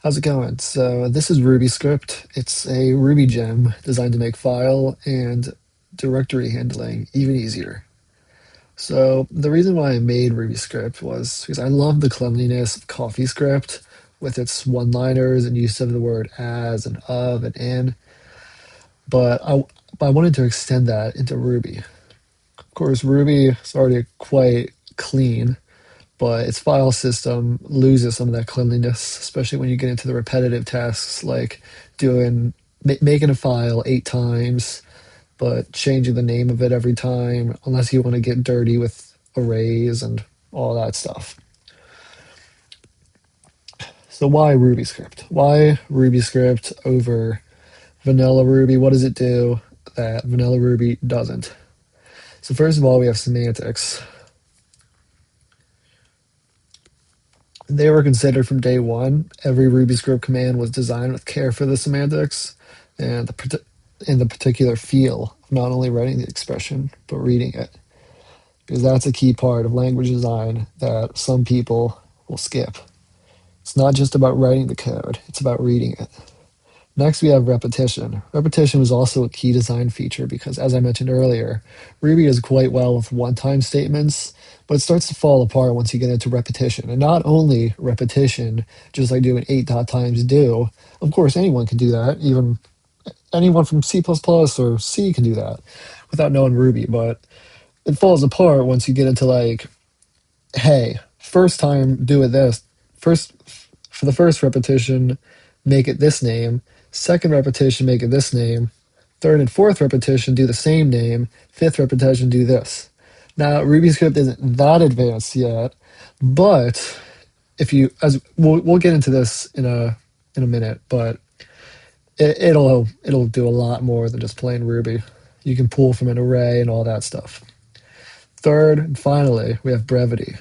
How's it going? So this is RubyScript. It's a Ruby gem designed to make file and directory handling even easier. So the reason why I made RubyScript was because I love the cleanliness of CoffeeScript with its one-liners and use of the word as and of and in, but I wanted to extend that into Ruby. Of course, Ruby is already quite clean, but its file system loses some of that cleanliness, especially when you get into the repetitive tasks like making a file 8 times, but changing the name of it every time, unless you want to get dirty with arrays and all that stuff. So why RubyScript? Why RubyScript over vanilla Ruby? What does it do that vanilla Ruby doesn't? So first of all, we have semantics. They were considered from day one. Every RubyScript command was designed with care for the semantics and the particular feel of not only writing the expression, but reading it. Because that's a key part of language design that some people will skip. It's not just about writing the code, it's about reading it. Next, we have repetition. Repetition was also a key design feature because, as I mentioned earlier, Ruby does quite well with one-time statements, but it starts to fall apart once you get into repetition. And not only repetition, just like doing 8 times do. Of course, anyone can do that. Even anyone from C++ or C can do that without knowing Ruby. But it falls apart once you get into like, hey, first time do it this. First, for the first repetition, make it this name. Second repetition, make it this name. Third and fourth repetition, do the same name. Fifth repetition, do this. Now, RubyScript isn't that advanced yet, but if you, as we'll get into this in a minute, but it'll do a lot more than just plain Ruby. You can pull from an array and all that stuff. Third and finally, we have brevity.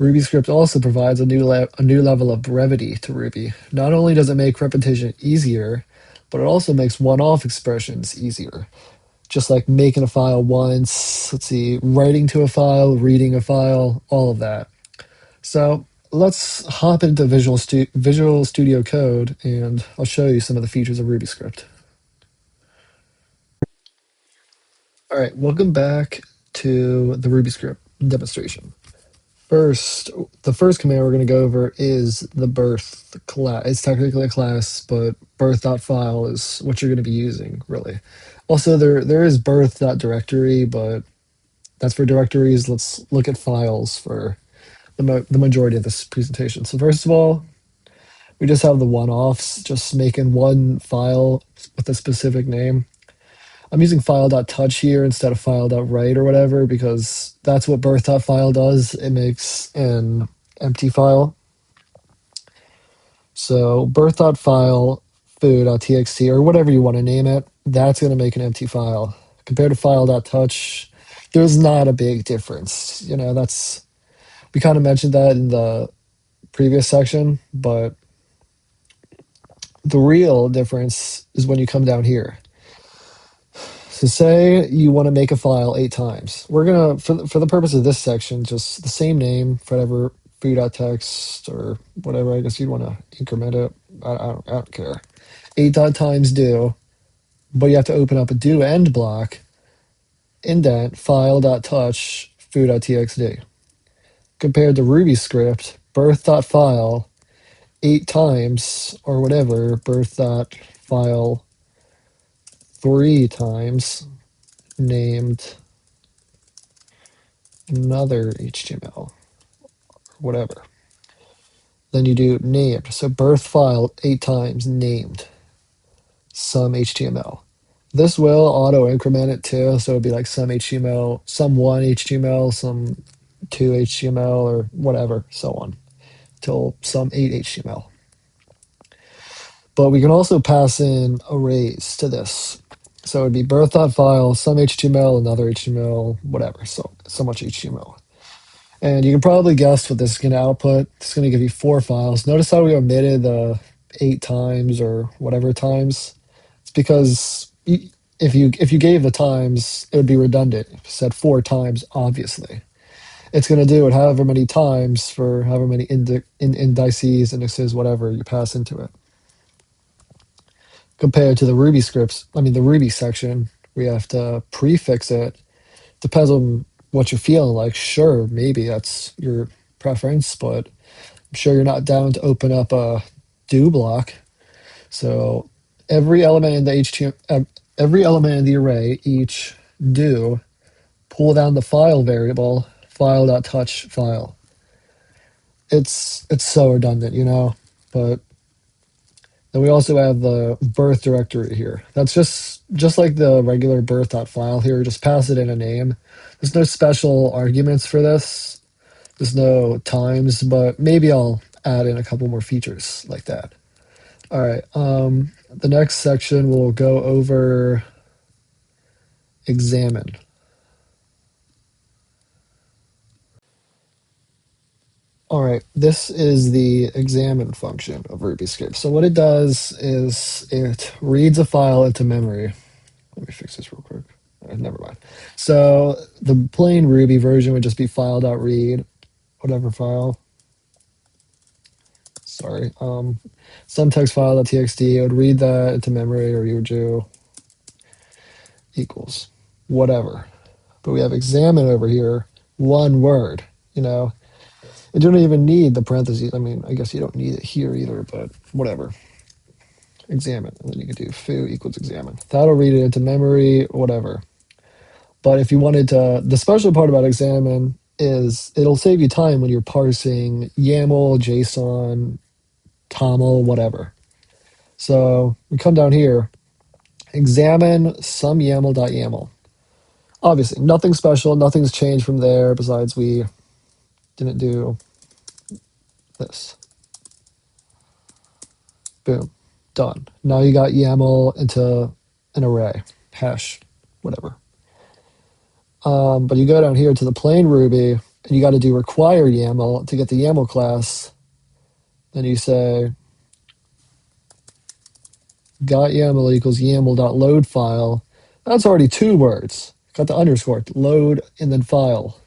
RubyScript also provides a new level of brevity to Ruby. Not only does it make repetition easier, but it also makes one-off expressions easier. Just like making a file once, let's see, writing to a file, reading a file, all of that. So let's hop into Visual Studio Code, and I'll show you some of the features of RubyScript. All right, welcome back to the RubyScript demonstration. The first command we're going to go over is the birth class. It's technically a class, but birth.file is what you're going to be using, really. Also, there is birth.directory, but that's for directories. Let's look at files for the majority of this presentation. So first of all, we just have the one-offs, just making one file with a specific name. I'm using file.touch here instead of file.write or whatever because that's what birth.file does. It makes an empty file. So birth.file, foo.txt, or whatever you want to name it, that's going to make an empty file. Compared to file.touch, there's not a big difference. We kind of mentioned that in the previous section, but the real difference is when you come down here. So say you want to make a file 8 times. We're going to, for the purpose of this section, just the same name, forever, foo.text, or whatever. I guess you'd want to increment it. I don't care. 8 times do, but you have to open up a do end block, indent, file.touch, foo.txt. Compared to RubyScript, birth.file, 8 times, or whatever, birth.file 3 times, named another HTML, whatever. Then you do named. So birth file 8 times, named, some HTML. This will auto increment it too. So it'd be like some HTML, some 1 HTML, some 2 HTML, or whatever, so on, till some 8 HTML. But we can also pass in arrays to this. So it'd be birth.file, some HTML, another HTML, whatever. So much HTML. And you can probably guess what this is going to output. It's going to give you 4 files. Notice how we omitted the 8 times or whatever times. It's because if you gave the times, it would be redundant. If you said 4 times, obviously. it's going to do it however many times for however many indices, indexes, whatever you pass into it. Compared to the Ruby scripts, I mean the Ruby section, we have to prefix it. Depends on what you're feeling like. Sure, maybe that's your preference, but I'm sure you're not down to open up a do block. So every element in the HTML, every element in the array, each do, pull down the file variable, file.touch file. It's so redundant, you know. But then we also have the birth directory here. That's just like the regular birth.file here. Just pass it in a name. There's no special arguments for this. There's no times, but maybe I'll add in a couple more features like that. All right. The next section will go over examine. All right, this is the examine function of RubyScript. So what it does is it reads a file into memory. Let me fix this real quick. Never mind. So the plain Ruby version would just be file.read, whatever file. Sorry. Some text file.txt. It would read that into memory, or you would do equals whatever. But we have examine over here, one word. You know, you don't even need the parentheses. I mean, I guess you don't need it here either, but whatever. Examine. And then you can do foo equals examine. That'll read it into memory, whatever. But if you wanted to, the special part about examine is it'll save you time when you're parsing YAML, JSON, TOML, whatever. So we come down here, examine some YAML.YAML. Obviously, nothing special, nothing's changed from there besides we didn't do this. Boom, done. Now you got YAML into an array, hash, whatever. But you go down here to the plain Ruby, and you got to do require YAML to get the YAML class. Then you say got YAML equals YAML.load file. That's already two words. Got the underscore, load, and then file.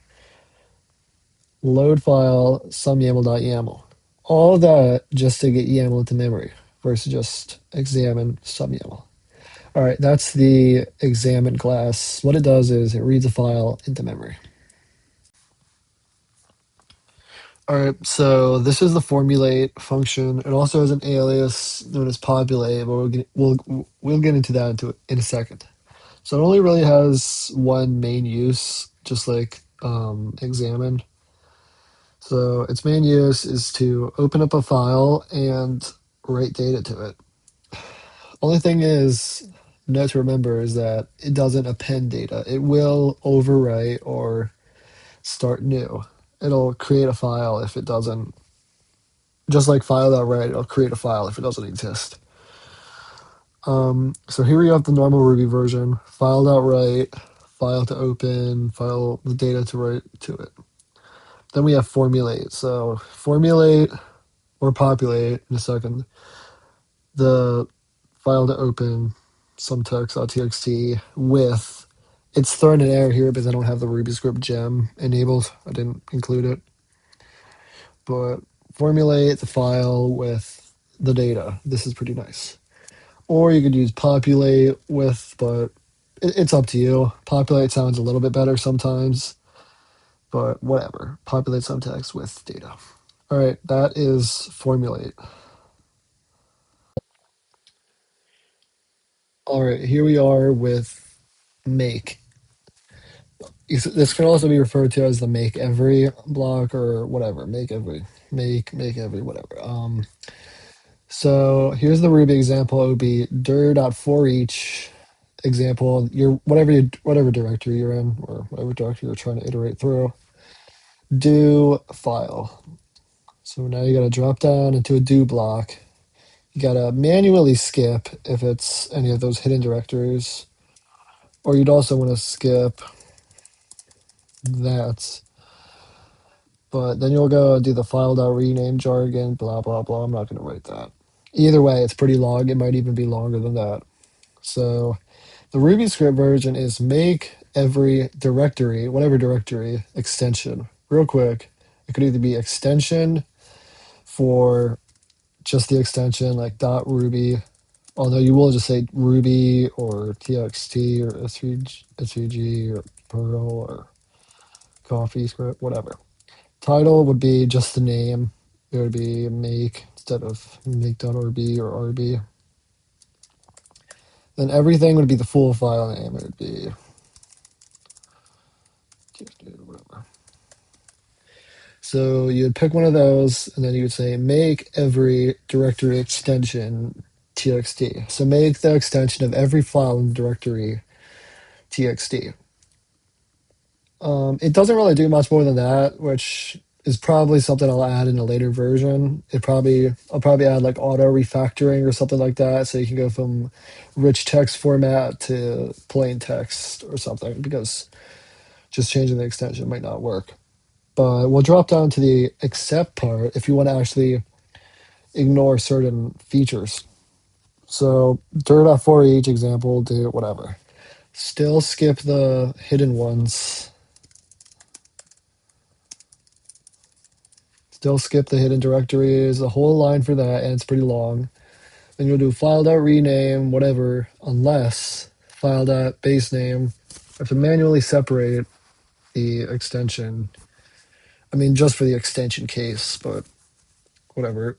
Load file, some YAML.YAML. All that just to get YAML into memory versus just examine some YAML. All right, that's the examine class. What it does is it reads a file into memory. All right, so this is the formulate function. It also has an alias known as populate, but we'll get into that in a second. So it only really has one main use, just like examine. So its main use is to open up a file and write data to it. Only thing is, note to remember is that it doesn't append data. It will overwrite or start new. It'll create a file if it doesn't, just like file.write, it'll create a file if it doesn't exist. So here we have the normal Ruby version, file.write, file to open, file the data to write to it. Then we have formulate. So formulate or populate in a second. The file to open some text.txt with, it's thrown an error here because I don't have the RubyScript gem enabled. I didn't include it. But formulate the file with the data. This is pretty nice. Or you could use populate with, but it's up to you. Populate sounds a little bit better sometimes, but whatever. Populate some text with data. All right, that is formulate. All right, here we are with make. This can also be referred to as the make every block or whatever. Make every, make every, whatever. So here's the Ruby example. It would be dir.forEach example. Your whatever directory you're in or whatever directory you're trying to iterate through. Do file. So now you got to drop down into a do block. You got to manually skip if it's any of those hidden directories, or you'd also want to skip that. But then you'll go and do the file.rename jargon, blah, blah, blah. I'm not going to write that. Either way, it's pretty long. It might even be longer than that. So the RubyScript version is make every directory, whatever directory extension, real quick, it could either be extension for just the extension, like .ruby, although you will just say Ruby or TXT or SVG or Perl or CoffeeScript, whatever. Title would be just the name. It would be make instead of make.rb or rb. Then everything would be the full file name. It would be TXT or whatever. So you'd pick one of those, and then you would say make every directory extension txt. So make the extension of every file in the directory txt. It doesn't really do much more than that, which is probably something I'll add in a later version. I'll probably add like auto refactoring or something like that, so you can go from rich text format to plain text or something, because just changing the extension might not work. But we'll drop down to the except part if you want to actually ignore certain features. So dir.for each example, do whatever. Still skip the hidden ones. Still skip the hidden directories, a whole line for that, and it's pretty long. Then you'll do file.rename, whatever, unless file.basename. I have to manually separate the extension. I mean, just for the extension case, but whatever.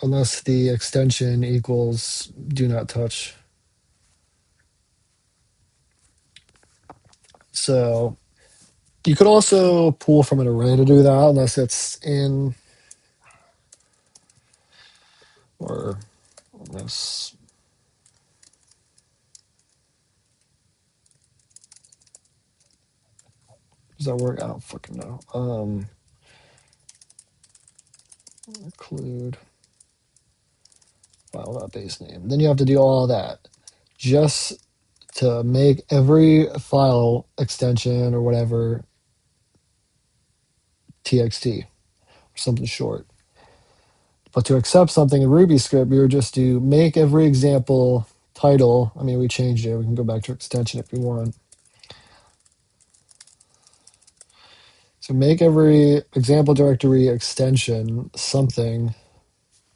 Unless the extension equals do not touch. So you could also pull from an array to do that, unless it's in or unless. Does that work? I don't fucking know. Include file.base name. Then you have to do all that just to make every file extension or whatever txt or something short. But to accept something in RubyScript, we would just do make every example title. I mean, we changed it. We can go back to extension if we want. So make every example directory extension something.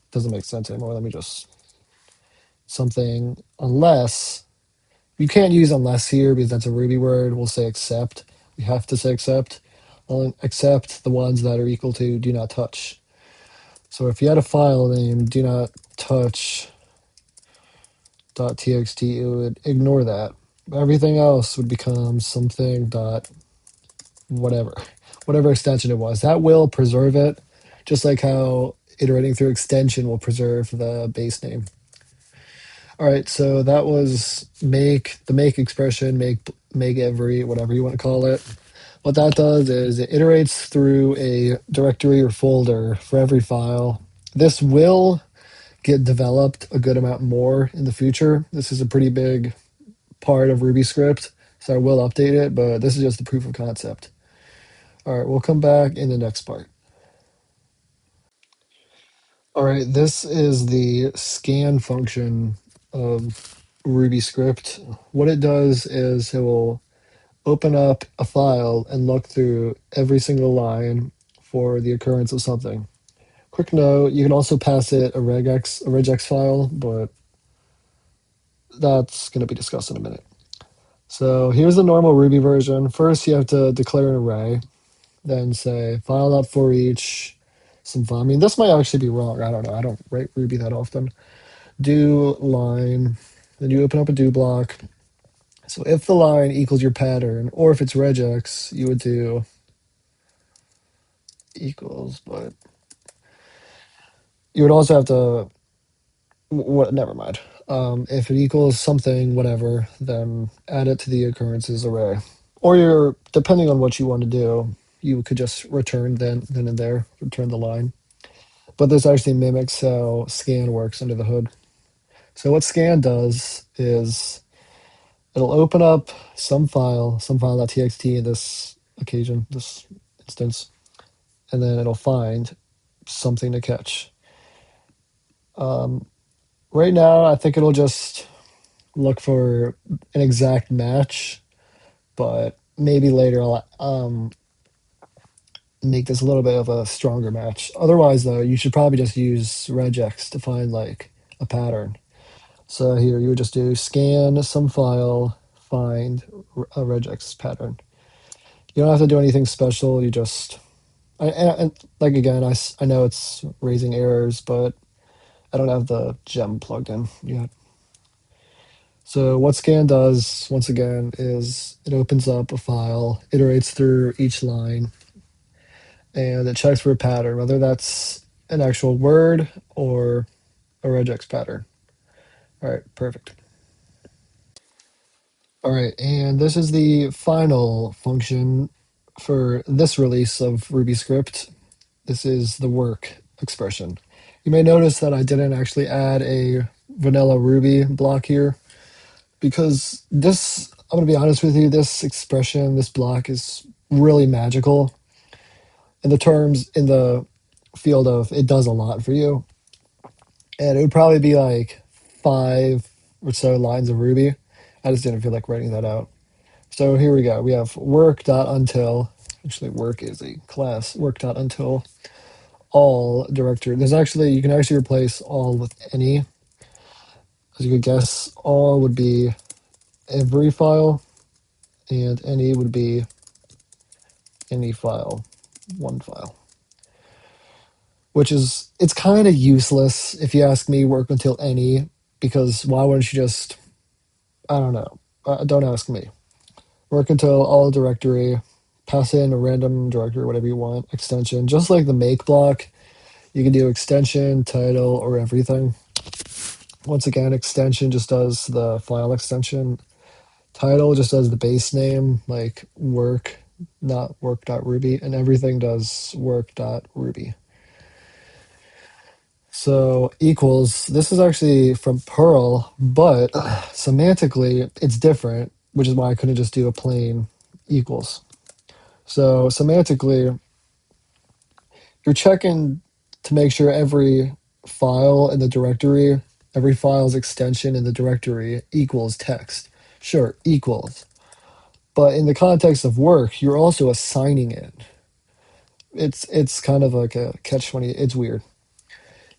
Doesn't make sense anymore. Let me just something unless you can't use unless here because that's a Ruby word. We'll say except. We have to say except. Except the ones that are equal to do not touch. So if you had a file named do not touch .txt, it would ignore that. Everything else would become something dot whatever, whatever extension it was. That will preserve it, just like how iterating through extension will preserve the base name. All right, so that was the make expression, make every, whatever you want to call it. What that does is it iterates through a directory or folder for every file. This will get developed a good amount more in the future. This is a pretty big part of RubyScript, so I will update it, but this is just the proof of concept. All right, we'll come back in the next part. All right, this is the scan function of RubyScript. What it does is it will open up a file and look through every single line for the occurrence of something. Quick note, you can also pass it a regex file, but that's going to be discussed in a minute. So here's the normal Ruby version. First, you have to declare an array, then say file.forEach, some file. I mean, this might actually be wrong. I don't know. I don't write Ruby that often. Do line, then you open up a do block. So if the line equals your pattern, or if it's regex, you would do equals, but you would also have to, what? Never mind. If it equals something, whatever, then add it to the occurrences array. Or you're, depending on what you want to do, you could just return then and there, return the line. But this actually mimics how scan works under the hood. So what scan does is it'll open up some file.txt in this occasion, this instance, and then it'll find something to catch. Right now, I think it'll just look for an exact match, but maybe later make this a little bit of a stronger match. Otherwise, though, you should probably just use regex to find like a pattern. So here you would just do scan some file, find a regex pattern. You don't have to do anything special. You just, and like again, I know it's raising errors, but I don't have the gem plugged in yet. So what scan does, once again, is it opens up a file, iterates through each line, and it checks for a pattern, whether that's an actual word or a regex pattern. All right, perfect. All right, and this is the final function for this release of RubyScript. This is the work expression. You may notice that I didn't actually add a vanilla Ruby block here because this, I'm going to be honest with you, this expression, this block is really magical. In the terms, in the field of it does a lot for you. And it would probably be like 5 or so lines of Ruby. I just didn't feel like writing that out. So here we go. We have work.until. Actually, work is a class. Work.until all directory. There's actually, you can actually replace all with any. As you could guess, all would be every file, and any would be any file, one file. Which is, it's kind of useless if you ask me, work until any, because why wouldn't you just, I don't know. Don't ask me. Work until all directory, pass in a random directory, whatever you want, extension. Just like the make block, you can do extension, title, or everything. Once again, extension just does the file extension. Title just does the base name, like work, not work.ruby, and everything does work.ruby. So equals, this is actually from Perl, but semantically it's different, which is why I couldn't just do a plain equals. So semantically, you're checking to make sure every file in the directory, every file's extension in the directory equals text. Sure, equals. But in the context of work, you're also assigning it. It's kind of like a catch-20. It's weird.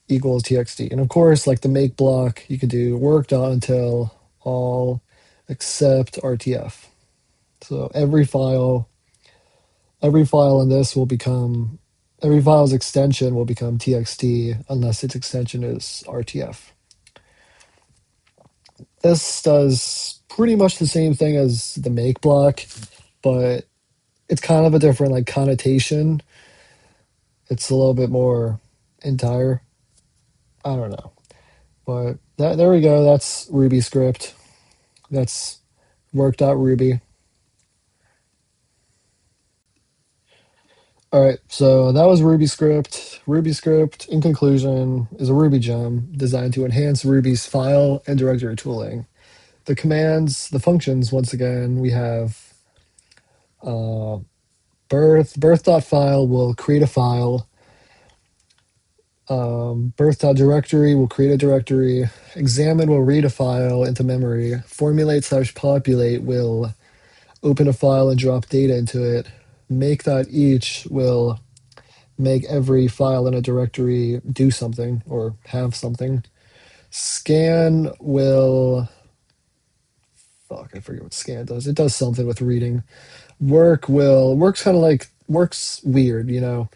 Equals txt. And of course, like the make block, you could do work.until all except RTF. So every file in this will become, every file's extension will become txt unless its extension is RTF. This does pretty much the same thing as the make block, but it's kind of a different like connotation. It's a little bit more entire. I don't know. But there we go. That's RubyScript. That's work.ruby. All right, so that was RubyScript. RubyScript, in conclusion, is a Ruby gem designed to enhance Ruby's file and directory tooling. The commands, the functions, once again, we have birth.file will create a file. Birth.directory will create a directory. Examine will read a file into memory. Formulate/populate will open a file and drop data into it. Make.each will make every file in a directory do something or have something. Scan will, fuck, I forget what scan does. It does something with reading. Works kind of like, works weird, you know,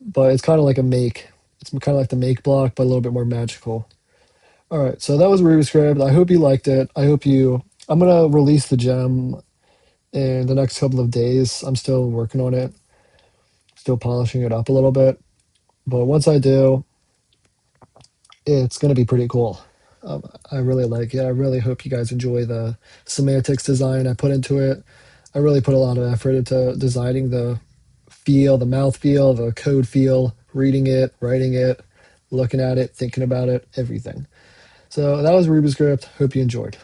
but it's kind of like a make. It's kind of like the make block, but a little bit more magical. All right, so that was RubyScript. I hope you liked it. I'm going to release the gem in the next couple of days. I'm still working on it, still polishing it up a little bit. But once I do, it's going to be pretty cool. I really like it. I really hope you guys enjoy the semantics design I put into it. I really put a lot of effort into designing the feel, the mouth feel, the code feel, reading it, writing it, looking at it, thinking about it, everything. So that was RubyScript. Hope you enjoyed.